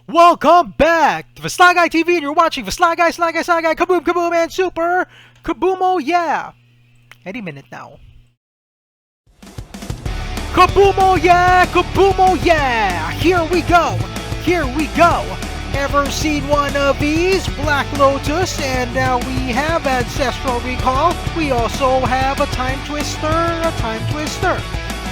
Welcome back to the Sly Guy TV, and you're watching the Sly Guy, Kaboom, Kaboom, and Super Kaboomo, yeah! Any minute now. Kaboomo, yeah! Kaboomo, yeah! Here we go! Here we go! Ever seen one of these? Black Lotus, and now we have Ancestral Recall. We also have a Time Twister,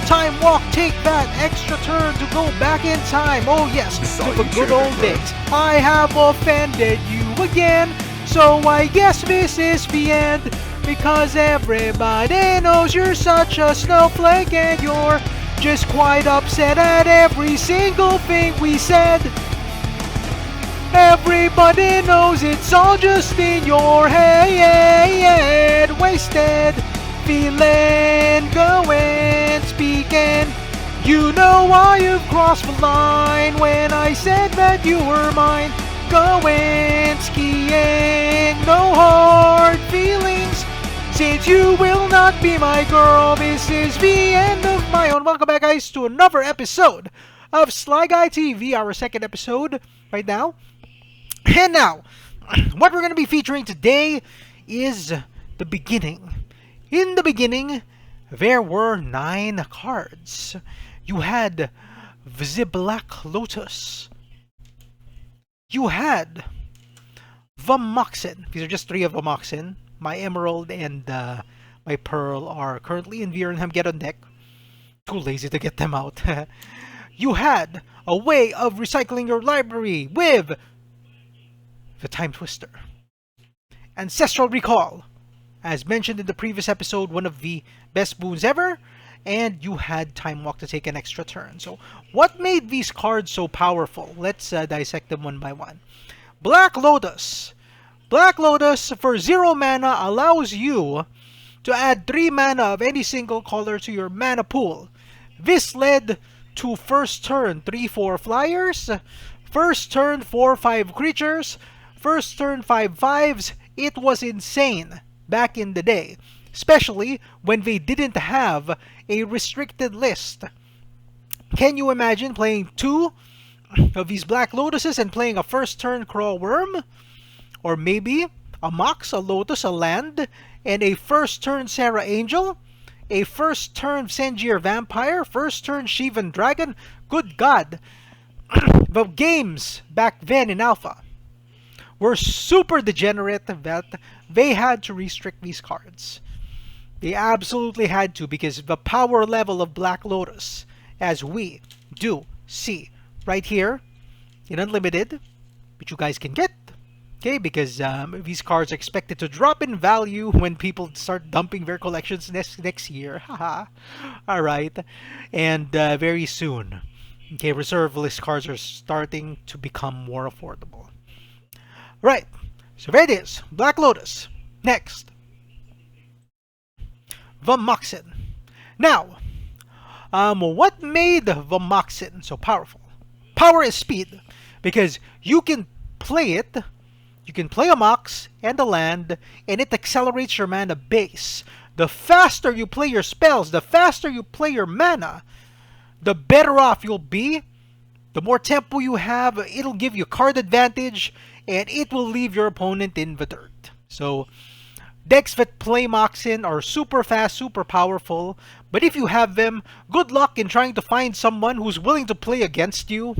Time Walk, take that extra turn to go back in time. Oh yes, to the good old days. I have offended you again, so I guess this is the end. Because everybody knows you're such a snowflake and you're just quite upset at every single thing we said. Everybody knows it's all just in your head. Wasted feeling, going, speaking. You know why you've crossed the line when I said that you were mine. Going, skiing, no hard feelings. Since you will not be my girl, this is the end of my own. Welcome back, guys, to another episode of Sly Guy TV, our second episode right now. And now, what we're going to be featuring today is the beginning. In the beginning, there were 9 cards. You had the Black Lotus. You had the Moxen. These are just 3 of the Moxen. My Emerald and my Pearl are currently in Virenham deck. Too lazy to get them out. You had a way of recycling your library with the Time Twister. Ancestral Recall. As mentioned in the previous episode, one of the best boons ever, and you had Time Walk to take an extra turn. So, what made these cards so powerful? Let's dissect them one by one. Black Lotus. Black Lotus, for 0 mana, allows you to add 3 mana of any single color to your mana pool. This led to first turn 3/4 flyers, first turn 4/5 creatures, first turn 5/5s. It was insane back in the day, especially when they didn't have a restricted list. Can you imagine playing 2 of these Black Lotuses and playing a first turn Crawl Worm? Or maybe a Mox, a Lotus, a land, and a first turn Sarah Angel, a first turn Senjir Vampire, first turn Shivan Dragon. Good God! The games back then in Alpha were super degenerate that they had to restrict these cards. They absolutely had to, because the power level of Black Lotus, as we do see right here in Unlimited, which you guys can get, okay, because these cards are expected to drop in value when people start dumping their collections next year. Haha. Alright. And very soon, okay, reserve list cards are starting to become more affordable. Right, so there it is, Black Lotus. Next, the Moxen. Now, what made the Moxen so powerful? Power is speed, because you can play it, you can play a Mox and a land, and it accelerates your mana base. The faster you play your spells, the faster you play your mana, the better off you'll be. The more tempo you have, it'll give you card advantage, and it will leave your opponent in the dirt. So, decks that play Moxen are super fast, super powerful, but if you have them, good luck in trying to find someone who's willing to play against you.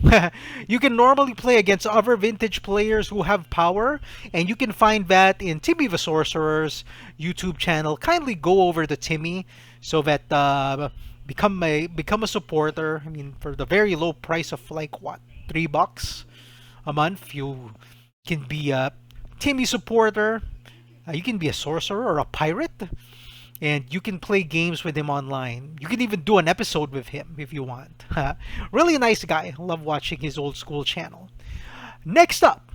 You can normally play against other vintage players who have power, and you can find that in Timmy the Sorcerer's YouTube channel. Kindly go over to Timmy so that become a supporter. I mean, for the very low price of like what, $3 a month, you can be a Timmy supporter. You can be a sorcerer or a pirate, and you can play games with him online. You can even do an episode with him if you want. Really nice guy. Love watching his old school channel. Next up,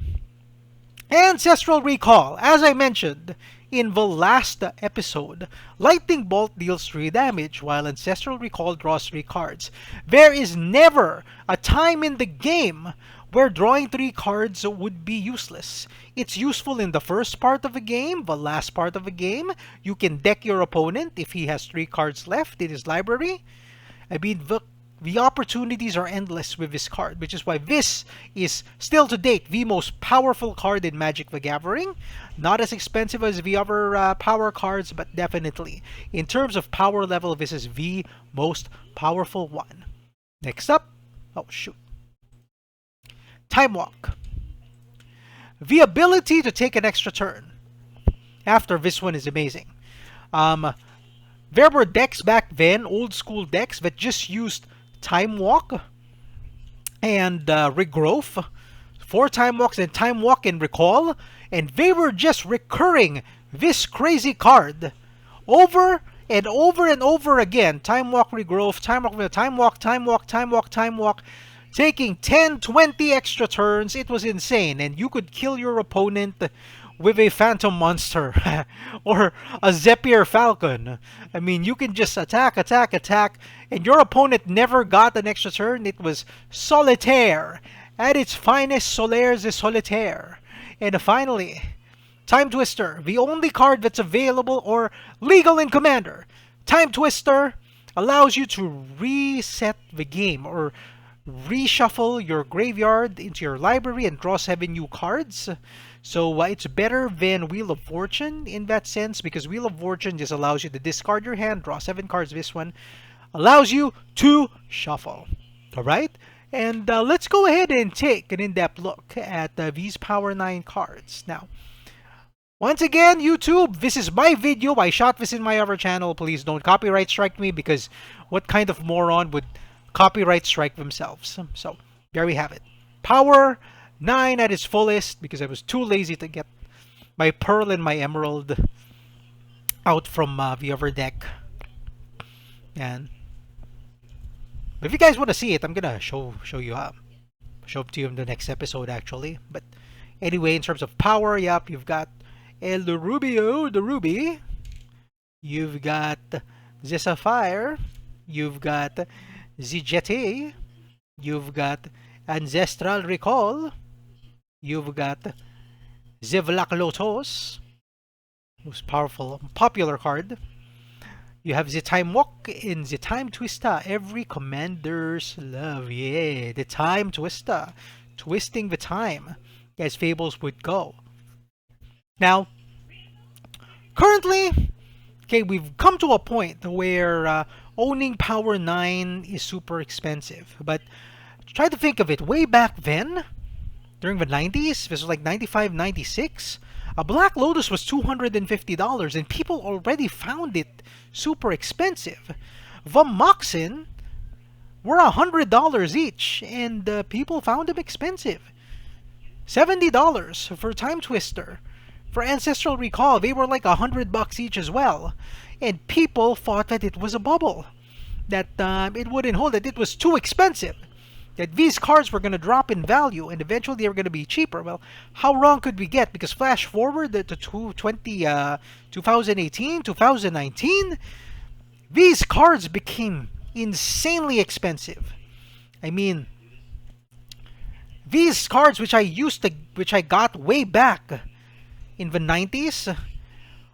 Ancestral Recall. As I mentioned in the last episode, Lightning Bolt deals 3 damage, while Ancestral Recall draws 3 cards. There is never a time in the game where drawing 3 cards would be useless. It's useful in the first part of the game, the last part of the game. You can deck your opponent if he has 3 cards left in his library. I mean, The opportunities are endless with this card, which is why this is still to date the most powerful card in Magic the Gathering. Not as expensive as the other power cards, but definitely, in terms of power level, this is the most powerful one. Next up, oh shoot, Time Walk. The ability to take an extra turn after this one is amazing. There were decks back then, old school decks, that just used Time Walk and Regrowth, 4 Time Walks and Time Walk and Recall, and they were just recurring this crazy card over and over and over again. Time Walk, Regrowth, Time Walk, Time Walk, Time Walk, Time Walk, Time Walk, taking 10, 20 extra turns. It was insane, and you could kill your opponent with a Phantom Monster or a Zephyr Falcon. I mean, you can just attack, attack, attack, and your opponent never got an extra turn. It was Solitaire. At its finest, Solaire de Solitaire. And finally, Time Twister, the only card that's available or legal in Commander. Time Twister allows you to reset the game or reshuffle your graveyard into your library and draw 7 new cards. So it's better than Wheel of Fortune in that sense, because Wheel of Fortune just allows you to discard your hand, draw 7 cards. This one allows you to shuffle. Alright? And let's go ahead and take an in-depth look at these Power 9 cards. Now, once again, YouTube, this is my video. I shot this in my other channel. Please don't copyright strike me, because what kind of moron would copyright strike themselves? So, there we have it. Power 9 at its fullest, because I was too lazy to get my Pearl and my Emerald out from the other deck. And if you guys want to see it, I'm gonna show you show it to you in the next episode actually. But anyway, in terms of power, yep, you've got El Rubio, the Ruby. You've got the Sapphire. You've got the Jetty. You've got Ancestral Recall. You've got Zevlak Lotus, most powerful, popular card. You have the Time Walk and the Time Twister. Every commander's love, yeah, the Time Twister, twisting the time, as fables would go. Now, currently, okay, we've come to a point where owning Power 9 is super expensive. But try to think of it, way back then, during the 90s, this was like 95, 96, a Black Lotus was $250, and people already found it super expensive. The Moxen were $100 each, and people found them expensive. $70 for Time Twister. For Ancestral Recall, they were like $100 each as well. And people thought that it was a bubble, that it wouldn't hold, that it was too expensive, that these cards were going to drop in value and eventually they were going to be cheaper. Well, how wrong could we get? Because flash forward to 2018, 2019, these cards became insanely expensive. I mean, these cards which I got way back in the 90s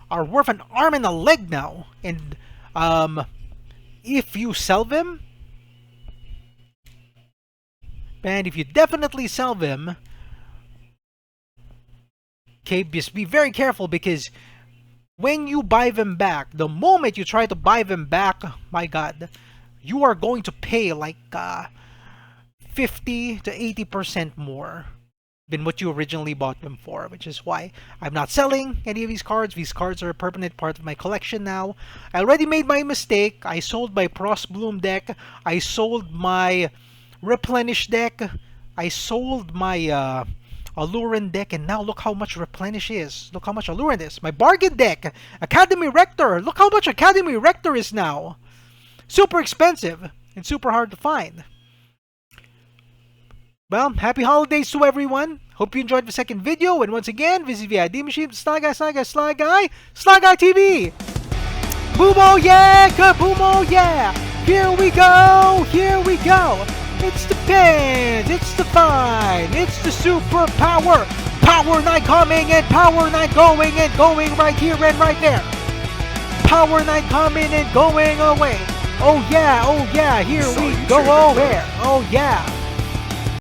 are worth an arm and a leg now. And if you sell them, and if you definitely sell them, okay, just be very careful, because when you buy them back, the moment you try to buy them back, my God, you are going to pay like 50 to 80% more than what you originally bought them for, which is why I'm not selling any of these cards. These cards are a permanent part of my collection now. I already made my mistake. I sold my Frostbloom deck. I sold my Replenish deck. I sold my Alluran deck, and now look how much Replenish is. Look how much Alluran is. My bargain deck, Academy Rector. Look how much Academy Rector is now. Super expensive and super hard to find. Well, happy holidays to everyone. Hope you enjoyed the second video. And once again, this is the ID Machine, Sly Guy, Sly Guy, Sly Guy, Sly Guy TV. Boomo, yeah! Kaboomo, yeah! Here we go! Here we go! It's the pins! It's the fine! It's the super power! Power 9 coming and Power 9 going and going right here and right there! Power 9 coming and going away! Oh yeah, here we go. Oh yeah.